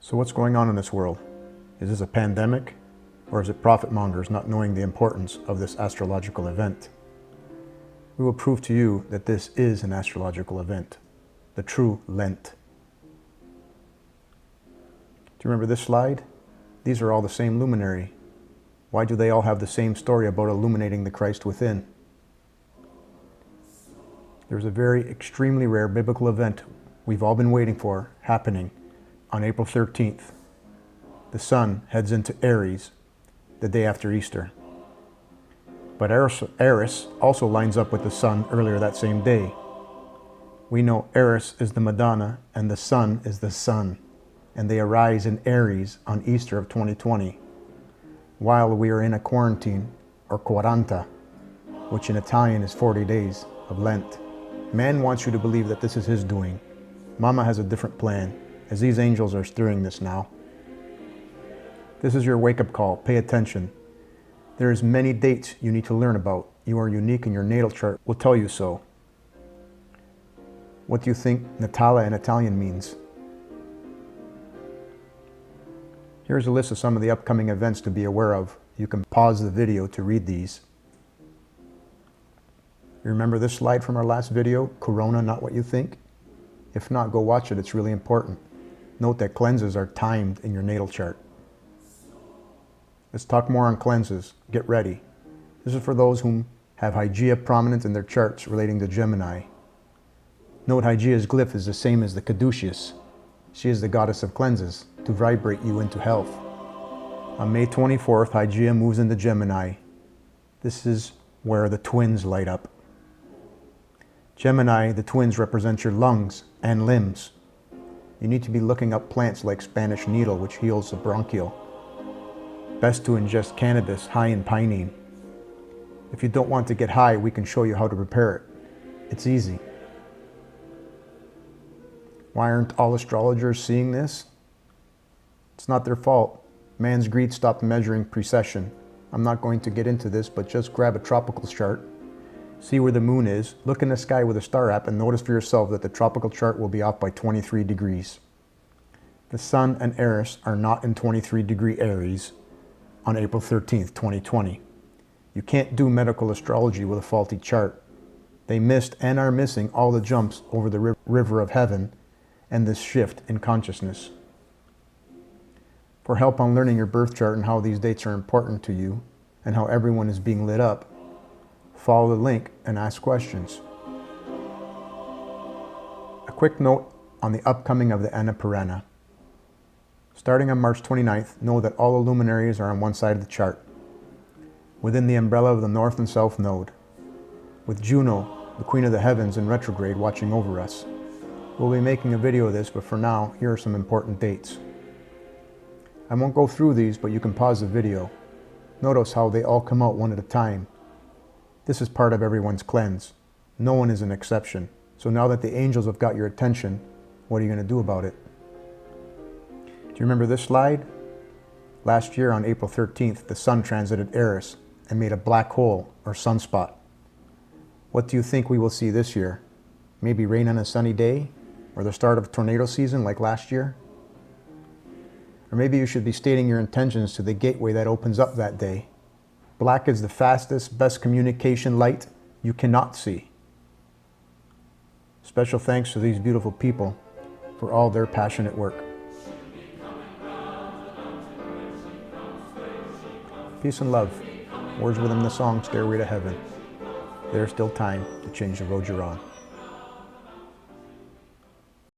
So what's going on in this world? Is this a pandemic? Or is it profit mongers not knowing the importance of this astrological event? We will prove to you that this is an astrological event, the True LENT. Do you remember this slide? These are all the same luminary. Why do they all have the same story about illuminating the Christ within? There's a very extremely rare biblical event we've all been waiting for happening on April 13th. The sun heads into Aries the day after Easter. But Eris also lines up with the sun earlier that same day. We know Eris is the Madonna and the sun is the sun, and they arise in Aries on Easter of 2020, while we are in a quarantine, or quaranta, which in Italian is 40 days of Lent. Man wants you to believe that this is his doing. Mama has a different plan, as these angels are steering this now. This is your wake-up call. Pay attention. There is many dates you need to learn about. You are unique, and your natal chart will tell you so. What do you think Natale in Italian means? Here's a list of some of the upcoming events to be aware of. You can pause the video to read these. You remember this slide from our last video, Korona, not what you think? If not, go watch it, it's really important. Note that cleanses are timed in your natal chart. Let's talk more on cleanses. Get ready. This is for those whom have Hygeia prominent in their charts relating to Gemini. Note Hygeia's glyph is the same as the Caduceus. She is the goddess of cleanses, to vibrate you into health. On May 24th, Hygeia moves into Gemini. This is where the twins light up. Gemini, the twins, represent your lungs and limbs. You need to be looking up plants like Spanish needle, which heals the bronchial. Best to ingest cannabis high in pinene. If you don't want to get high, we can show you how to prepare it. It's easy. Why aren't all astrologers seeing this? It's not their fault. Man's greed stopped measuring precession. I'm not going to get into this, but just grab a tropical chart. See where the moon is, look in the sky with a star app, and notice for yourself that the tropical chart will be off by 23 degrees. The sun and Eris are not in 23-degree Aries on April 13th, 2020. You can't do medical astrology with a faulty chart. They missed and are missing all the jumps over the river of heaven and this shift in consciousness. For help on learning your birth chart and how these dates are important to you and how everyone is being lit up, follow the link and ask questions. A quick note on the upcoming of the Anna Piranha. Starting on March 29th, know that all the luminaries are on one side of the chart, within the umbrella of the North and South Node, with Juno, the Queen of the Heavens, in retrograde watching over us. We'll be making a video of this, but for now, here are some important dates. I won't go through these, but you can pause the video. Notice how they all come out one at a time. This is part of everyone's cleanse. No one is an exception. So now that the angels have got your attention, what are you going to do about it? Do you remember this slide? Last year on April 13th, the sun transited Eris and made a black hole or sunspot. What do you think we will see this year? Maybe rain on a sunny day? Or the start of tornado season like last year? Or maybe you should be stating your intentions to the gateway that opens up that day. Black is the fastest, best communication light you cannot see. Special thanks to these beautiful people for all their passionate work. Peace and love. Words within the song, Stairway to Heaven. There's still time to change the road you're on.